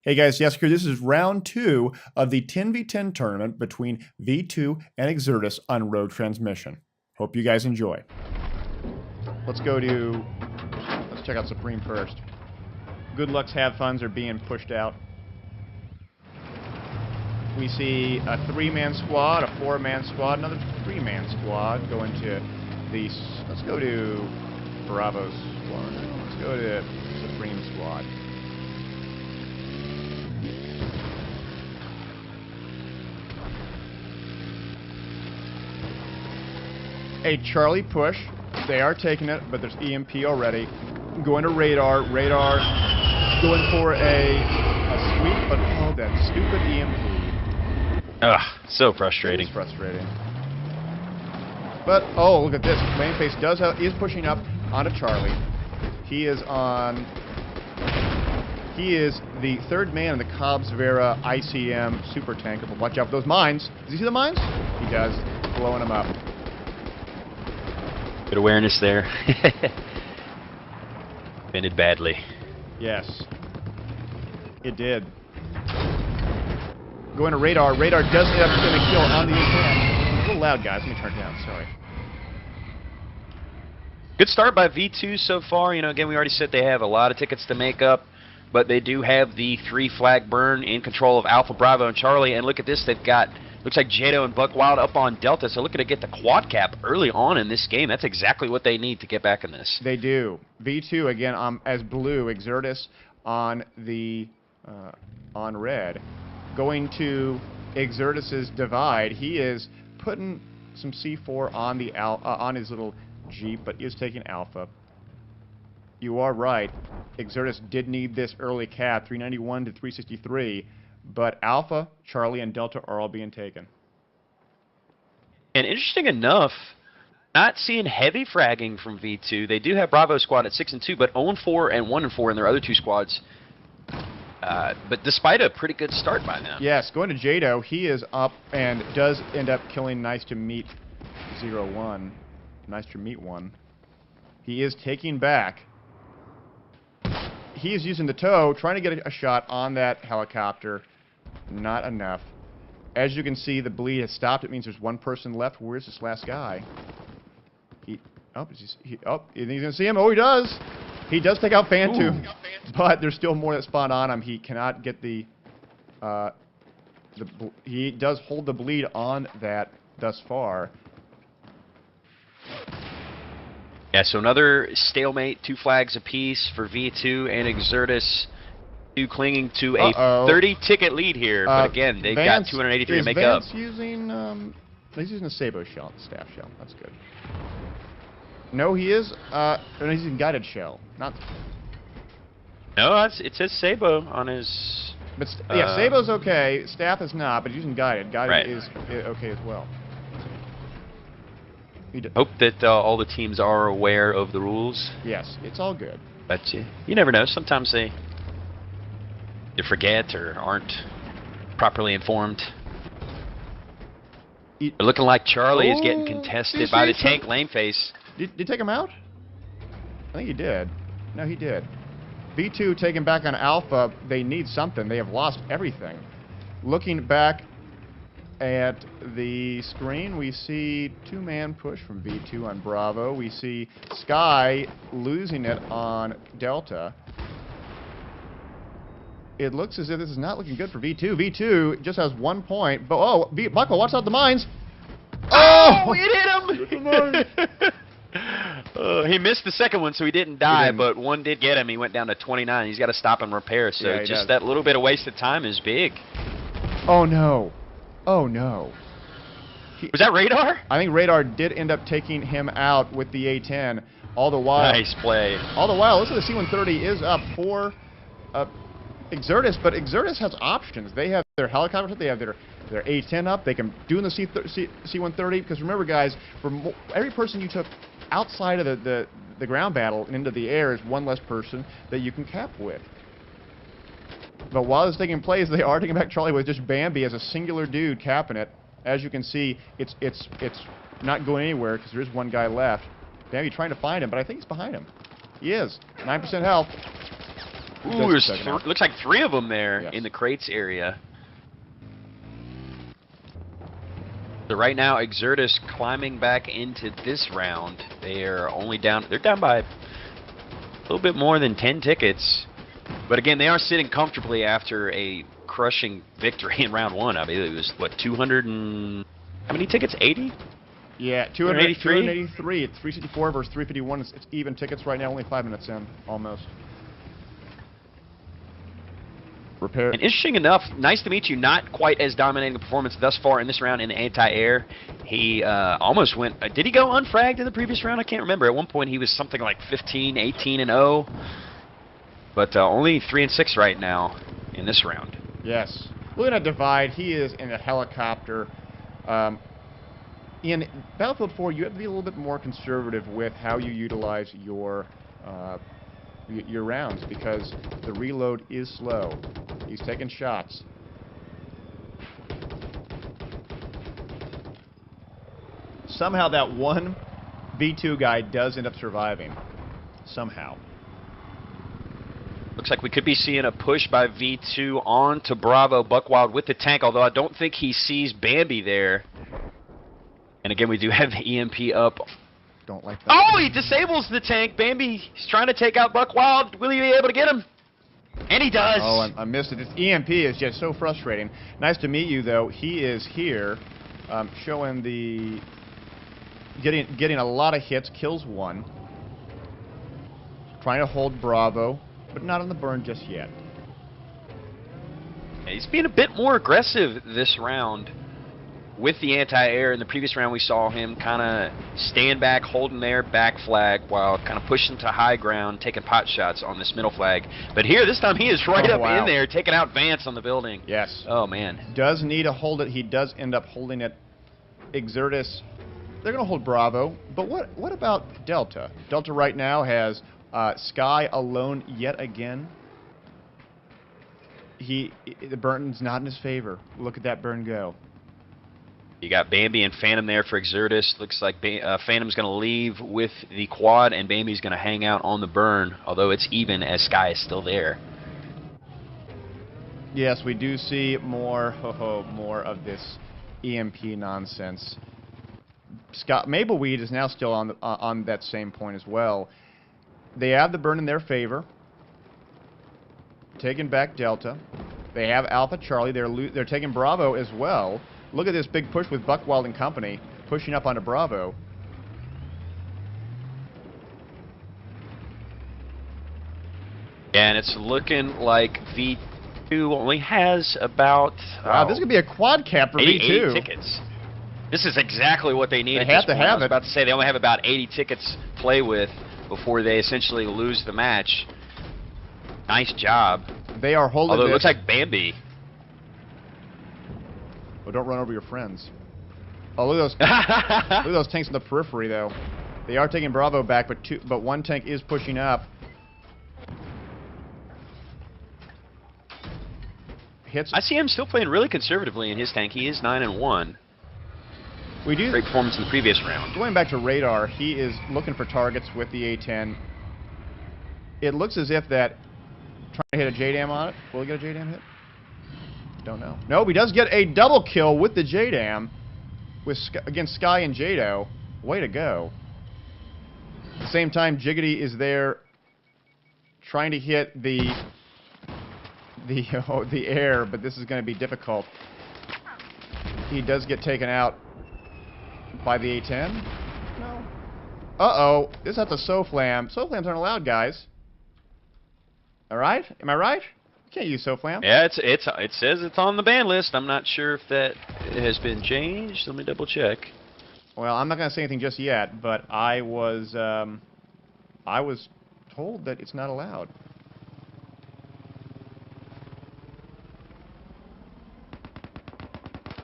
Hey guys, yes, here. This is round 2 of the 10v10 tournament between V2 and Exertus on road transmission. Hope you guys enjoy. Let's check out Supreme first. Good Luck's Have Funs are being pushed out. We see a 3-man squad, a 4-man squad, another 3-man squad going to the... Let's go to Bravo's squad. Let's go to Supreme squad. A Charlie push. They are taking it, but there's EMP already. Going to radar. Radar going for a sweep, but oh, that stupid EMP. Ugh, so frustrating. It's frustrating. But oh, look at this. Laneface is pushing up onto Charlie. He is the third man in the Cobbs Vera ICM super tanker. But watch out for those mines. Does he see the mines? He does. Blowing them up. Good awareness there. Ended badly. Yes. It did. Going to radar. Radar does end up getting a kill on the A10. A little loud, guys. Let me turn it down. Sorry. Good start by V2 so far. You know, again, we already said they have a lot of tickets to make up, but they do have the 3-flag burn in control of Alpha, Bravo, and Charlie. And look at this. They've got... Looks like Jado and Buck Wild up on Delta, so looking to get the quad cap early on in this game. That's exactly what they need to get back in this. They do. V2 again as blue. Exertus on the on red. Going to Exertus's divide. He is putting some C4 on the on his little Jeep, but he is taking Alpha. You are right. Exertus did need this early cap, 391 to 363. But Alpha, Charlie, and Delta are all being taken. And interesting enough, not seeing heavy fragging from V2. They do have Bravo squad at 6 and 2, but 0-4 and 1-4 in their other two squads. But despite a pretty good start by them. Yes, going to Jado, he is up and does end up killing Nice to Meet 0-1. Nice to Meet 1. He is taking back. He is using the tow, trying to get a shot on that helicopter. Not enough. As you can see, the bleed has stopped. It means there's one person left. Where's this last guy? He's going to see him. Oh, he does. He does take out Phantom, but there's still more that spawn on him. He cannot get the he does hold the bleed on that thus far. Yeah, so another stalemate, 2 flags apiece for V2 and Exertus. Clinging to a 30-ticket lead here, but again, they've got 283 to make up. He's using a Sabo shell, staff shell. That's good. No, he is. He's using guided shell. Not. No, it says Sabo on his. But yeah, Sabo's okay. Staff is not, but he's using guided. Guided right. is okay as well. Hope that all the teams are aware of the rules. Yes, it's all good. But you never know. Sometimes they forget or aren't properly informed. They're looking like Charlie is getting contested by the tank Laneface. Did you take him out? I think he did. No, he did. V2 taking back on Alpha. They need something. They have lost everything. Looking back at the screen, we see 2-man push from V2 on Bravo. We see Sky losing it on Delta. It looks as if this is not looking good for V2. V2 just has 1 point. But Michael, watch out the mines. Oh, it hit him. He missed the second one, so he didn't die, but one did get him. He went down to 29. He's got to stop and repair, so yeah, just that little bit of wasted time is big. Oh, no. Oh, no. Was that Radar? I think Radar did end up taking him out with the A10. All the while... Nice play. All the while, listen, the C-130 is up for Exertus, but Exertus has options. They have their helicopters, they have their A-10 up, they can do in the C-130, because remember, guys, for every person you took outside of the ground battle and into the air is one less person that you can cap with. But while this is taking place, they are taking back Charlie with just Bambi as a singular dude capping it. As you can see, it's not going anywhere because there is one guy left. Bambi trying to find him, but I think he's behind him. He is. 9% health. Ooh, there's looks like 3 of them there Yes. in the crates area. So right now, Exertus climbing back into this round. They are only down. They're down by a little bit more than 10 tickets. But again, they are sitting comfortably after a crushing victory in round 1. I mean, it was what 200 and how many tickets? 80. Yeah, 283. It's 364 versus 351. It's even tickets right now. Only 5 minutes in, almost. Repair. And interesting enough, nice to meet you. Not quite as dominating a performance thus far in this round in the anti-air. He almost went. Did he go unfragged in the previous round? I can't remember. At one point, he was something like 15, 18, and 0. But only 3 and 6 right now in this round. Yes. Looking at Divide, he is in a helicopter. In Battlefield 4, you have to be a little bit more conservative with how you utilize your rounds because the reload is slow. He's taking shots. Somehow that one V2 guy does end up surviving. Somehow. Looks like we could be seeing a push by V2 on to Bravo Buckwild with the tank, although I don't think he sees Bambi there. And again, we do have the EMP up. Don't like that. Oh, he disables the tank. Bambi's trying to take out Buckwild. Will he be able to get him? And he does. Oh, I missed it. This EMP is just so frustrating. Nice to meet you, though. He is here, showing the getting a lot of hits, kills 1, trying to hold Bravo, but not on the burn just yet. He's being a bit more aggressive this round with the anti-air. In the previous round, we saw him kind of stand back, holding their back flag while kind of pushing to high ground, taking pot shots on this middle flag. But here, this time, he is right up in there, taking out Vance on the building. Yes. Oh, man. Does need to hold it. He does end up holding it. Exertus, they're going to hold Bravo. But what about Delta? Delta right now has Sky alone yet again. The burn's not in his favor. Look at that burn go. You got Bambi and Phantom there for Exertus. Looks like Phantom's going to leave with the quad, and Bambi's going to hang out on the burn, although it's even as Sky is still there. Yes, we do see more of this EMP nonsense. Mapleweed is now still on that same point as well. They have the burn in their favor. Taking back Delta. They have Alpha Charlie. They're taking Bravo as well. Look at this big push with Buckwild and company pushing up onto Bravo. And it's looking like V2 only has about wow, this could be a quad cap for V2 tickets. This is exactly what they need. They have to have it. I was about to say they only have about 80 tickets to play with before they essentially lose the match. Nice job. They are holding. Although it looks like Bambi. Oh, don't run over your friends. Oh, look at those tanks in the periphery, though. They are taking Bravo back, but one tank is pushing up. Hits. I see him still playing really conservatively in his tank. He is 9-1. We do. Great performance in the previous round. Going back to radar, he is looking for targets with the A10. It looks as if that trying to hit a JDAM on it. Will he get a JDAM hit? Don't know. No, he does get a double kill with the JDAM against Sky and Jado. Way to go. At the same time, Jiggity is there trying to hit the air, but this is going to be difficult. He does get taken out by the A10. No. Uh-oh. This has a SOFLAM. SOFLAMs aren't allowed, guys. All right? Am I right? Can't use SOFLAM. Yeah, it says it's on the ban list. I'm not sure if that has been changed. Let me double check. Well, I'm not going to say anything just yet, but I was told that it's not allowed.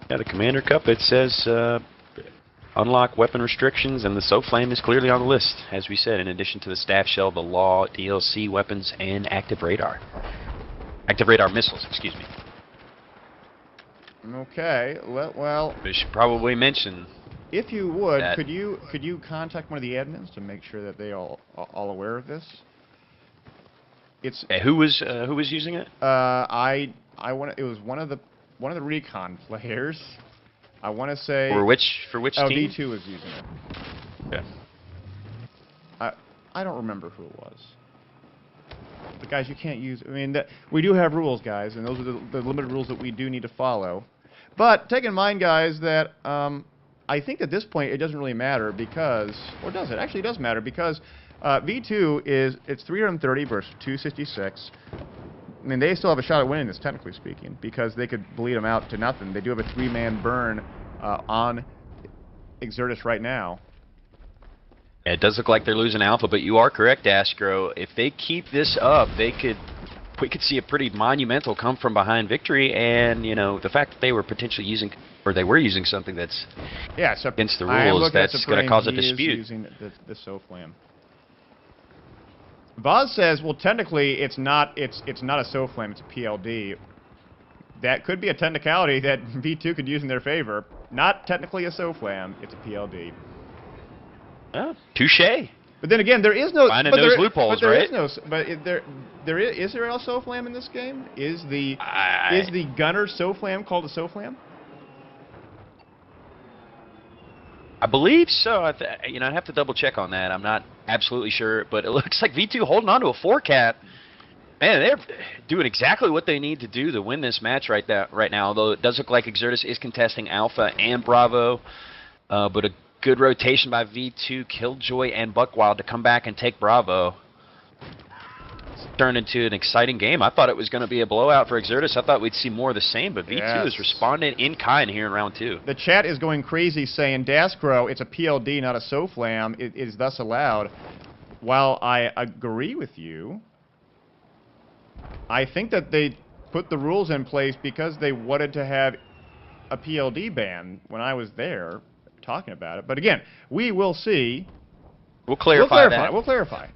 Yeah, the Commander Cup, it says unlock weapon restrictions, and the SOFLAM is clearly on the list, as we said, in addition to the Staff Shell, the Law, DLC weapons, and Active Radar. Active Radar missiles, excuse me. Okay, well... We should probably mention... If you would, could you contact one of the admins to make sure that they all aware of this? It's Who was using it? I want it was one of the recon players. I want to say For which team? V2 was using it. Yeah. I don't remember who it was. But guys, you can't use. I mean, we do have rules, guys, and those are the limited rules that we do need to follow. But take in mind, guys, that I think at this point it doesn't really matter because, or does it? Actually, it does matter because V2 it's 330 versus 266. I mean, they still have a shot at winning this, technically speaking, because they could bleed them out to nothing. They do have a 3-man burn on Exertus right now. It does look like they're losing Alpha, but you are correct, Astro. If they keep this up, we could see a pretty monumental come from behind victory. And you know, the fact that they were potentially using, or they were using something that's against the rules, that's going to cause a dispute. Using the SOFLAM. Voz says, well, technically, it's not a SOFLAM, it's a PLD. That could be a technicality that V2 could use in their favor. Not technically a SOFLAM, it's a PLD. Oh, touche. But then again, there is no. Finding those loopholes, there right? Is no, is there a SOFLAM in this game? Is the gunner SOFLAM called a SOFLAM? I believe so. I'd have to double check on that. I'm not absolutely sure, but it looks like V2 holding on to a 4-cap. Man, they're doing exactly what they need to do to win this match right now. Although it does look like Exertus is contesting Alpha and Bravo, but a good rotation by V2, Killjoy, and Buckwild to come back and take Bravo. It's turned into an exciting game. I thought it was going to be a blowout for Exertus. I thought we'd see more of the same, but V2 is responding in kind here in round 2. The chat is going crazy saying, Dascro, it's a PLD, not a SOFLAM. It is thus allowed. While I agree with you, I think that they put the rules in place because they wanted to have a PLD ban when I was there talking about it. But again, we will see. We'll clarify that. We'll clarify.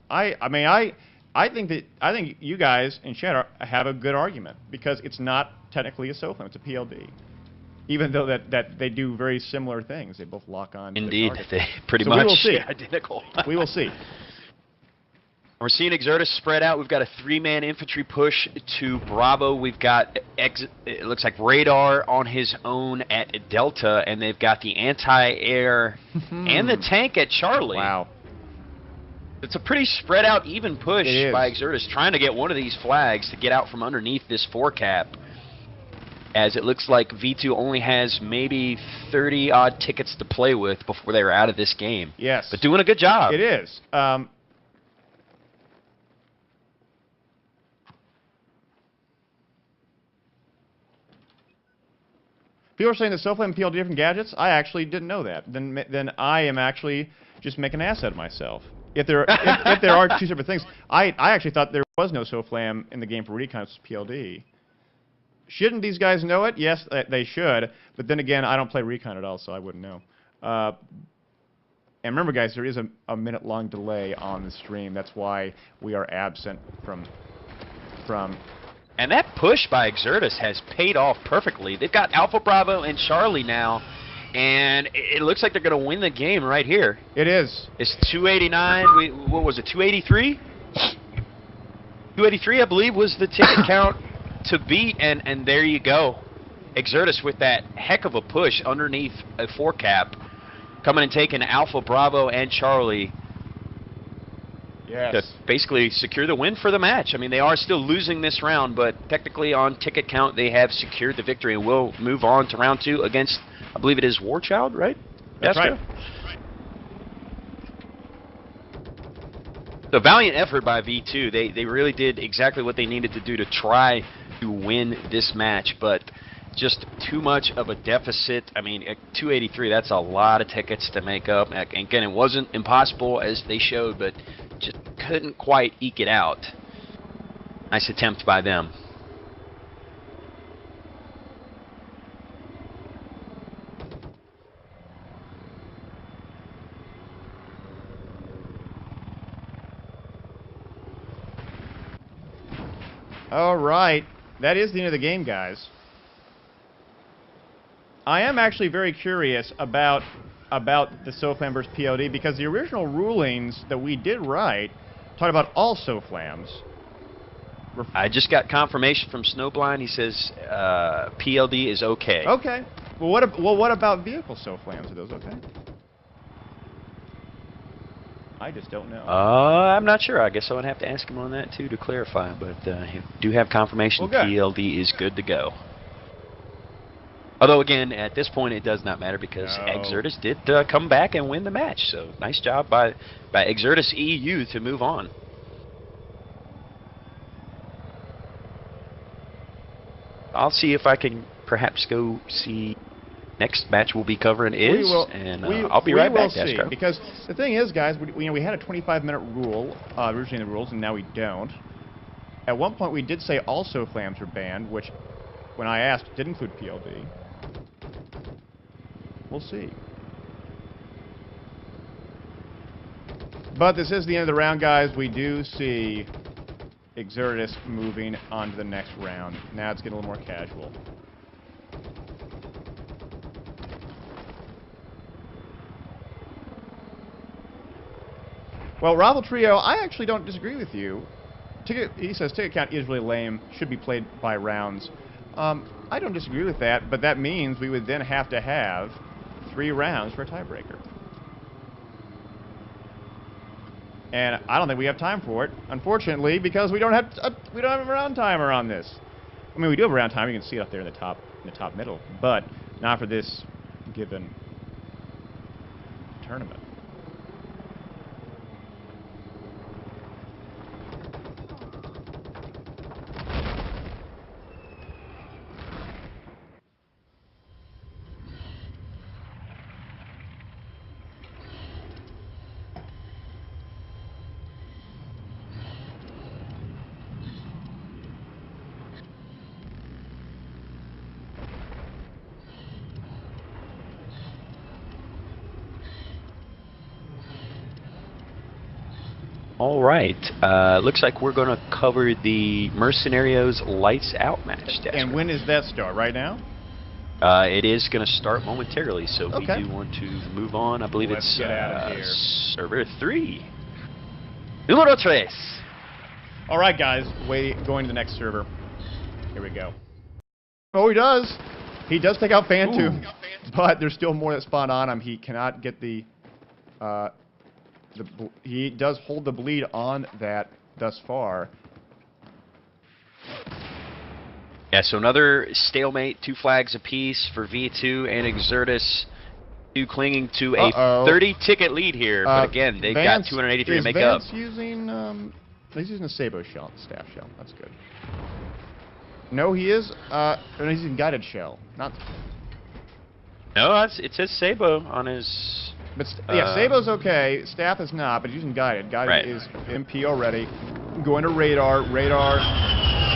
I think you guys in chat have a good argument because it's not technically a SOFLAM, it's a PLD. Even though that they do very similar things, they both lock on. Indeed, they pretty so much we will see. Identical. We will see. We're seeing Exertus spread out. We've got a 3-man infantry push to Bravo. We've got, it looks like Radar on his own at Delta, and they've got the anti-air and the tank at Charlie. Wow. It's a pretty spread out, even push by Exertus, trying to get one of these flags to get out from underneath this 4-cap. As it looks like V2 only has maybe 30-odd tickets to play with before they were out of this game. Yes. But doing a good job. It is. People are saying that SOFLAM and PLD are different gadgets. I actually didn't know that. Then I am actually just making an ass out of myself. If there are two separate things, I actually thought there was no SOFLAM in the game for recon. It's PLD. Shouldn't these guys know it? Yes, they should. But then again, I don't play recon at all, so I wouldn't know. And remember, guys, there is a minute-long delay on the stream. That's why we are absent from. And that push by Exertus has paid off perfectly. They've got Alpha, Bravo, and Charlie now, and it looks like they're going to win the game right here. It is. It's 289. What was it, 283? 283, I believe, was the ticket count to beat, and there you go. Exertus with that heck of a push underneath a 4-cap, coming and taking Alpha, Bravo, and Charlie. Yes. To basically secure the win for the match. I mean, they are still losing this round, but technically on ticket count, they have secured the victory and will move on to round 2 against, I believe it is Warchild, right? That's right. So valiant effort by V2. They really did exactly what they needed to do to try to win this match, but just too much of a deficit. I mean, at 283, that's a lot of tickets to make up. And again, it wasn't impossible as they showed, but just couldn't quite eke it out. Nice attempt by them. All right. That is the end of the game, guys. I am actually very curious about the SOFLAM versus PLD because the original rulings that we did write talked about all SOFLAMs. I just got confirmation from Snowblind. He says PLD is okay. Okay. Well, what about vehicle flams? Are those okay? I just don't know. I'm not sure. I guess I would have to ask him on that too to clarify. But I do have confirmation PLD is good to go. Although again, at this point, it does not matter because Exertus did come back and win the match. So nice job by Exertus EU to move on. I'll see if I can perhaps go see next match we'll be covering I'll be right back, Destro. Because the thing is, guys, we had a 25-minute rule originally in the rules, and now we don't. At one point, we did say also flams were banned, which, when I asked, did include PLD. We'll see. But this is the end of the round, guys. We do see Exertus moving on to the next round. Now it's getting a little more casual. Well, Rival Trio, I actually don't disagree with you. He says ticket count is really lame, should be played by rounds. I don't disagree with that, but that means we would then have to have 3 rounds for a tiebreaker. And I don't think we have time for it, unfortunately, because we don't have a round timer on this. I mean, we do have a round timer. You can see it up there in the top middle, but not for this given tournament. All right. Looks like we're going to cover the Mercenarios Lights Out match. And when does that start? Right now? It is going to start momentarily, so we do want to move on. I believe it's server 3. Numero 3. All right, guys. Going to the next server. Here we go. Oh, he does. He does take out Phantom, but there's still more that spawn on him. He cannot get the... he does hold the bleed on that thus far. Yeah, so another stalemate, 2 flags apiece for V2 and Exertus. Clinging to a 30-ticket lead here, but again, they've got 283 to make up. Using, he's using a Sabo shell, staff shell. That's good. No, he is. He's using guided shell. Not. No, it says Sabo on his. But yeah, Sabo's okay. Staff is not, but he's using guided. Guided is MP already. Going to radar. Radar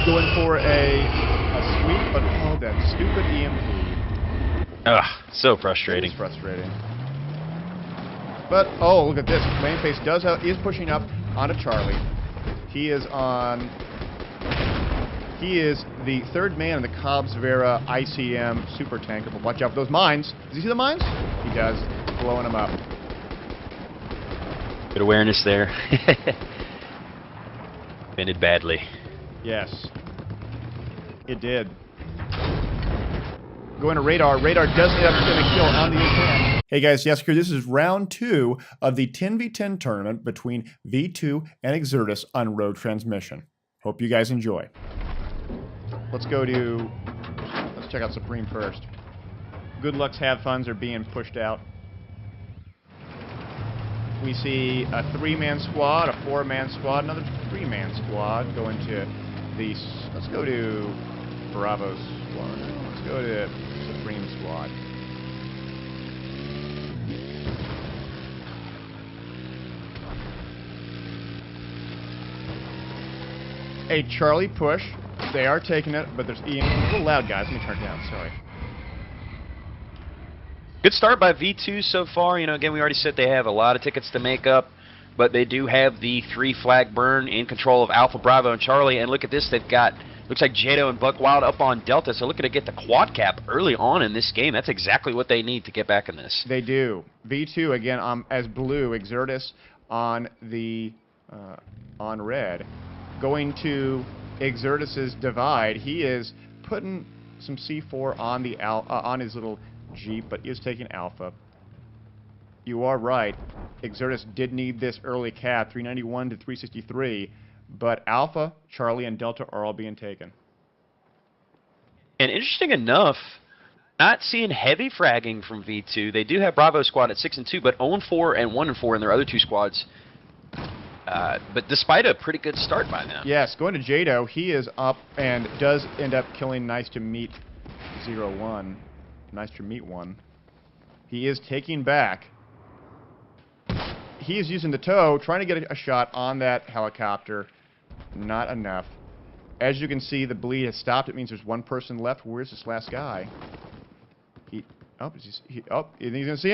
going for a sweep, but oh, that stupid EMP. Ugh, so frustrating. It is frustrating. But oh, look at this. Laneface is pushing up onto Charlie. He is on. He is the 3rd man in the Cobbs Vera ICM super tanker. But watch out for those mines. Does he see the mines? He does. Blowing them up. Good awareness there. Ended badly. Yes. It did. Going to radar. Radar does end up getting a kill on the intent. Hey guys, yes, this is round 2 of the 10v10 tournament between V2 and Exertus on Road Transmission. Hope you guys enjoy. Let's check out Supreme first. Good Luck's Have Funs are being pushed out. We see a 3-man squad, a 4-man squad, another 3-man squad going to the... Let's go to Bravo's squad. Let's go to Supreme squad. A Charlie push. They are taking it, but there's Ian. It's a little loud, guys. Let me turn it down. Sorry. Good start by V2 so far. You know, again, we already said they have a lot of tickets to make up, but they do have the 3-flag burn in control of Alpha, Bravo, and Charlie. And look at this. They've got, looks like Jado and Buck Wild up on Delta, so looking to get the quad cap early on in this game. That's exactly what they need to get back in this. They do. V2, again, as blue, Exertus on the on red. Going to Exertus's divide. He is putting some C4 on the on his little Jeep, but he is taking Alpha. You are right. Exertus did need this early cap, 391 to 363, but Alpha, Charlie, and Delta are all being taken. And interesting enough, not seeing heavy fragging from V2. They do have Bravo squad at 6 and 2, but 0-4 and 1-4 in their other two squads. But despite a pretty good start by them. Yes, going to Jado, he is up and does end up killing Nice to Meet 0-1. Nice to Meet 1. He is taking back. He is using the tow, trying to get a shot on that helicopter. Not enough. As you can see, the bleed has stopped. It means there's one person left. Where's this last guy? He's going to see him.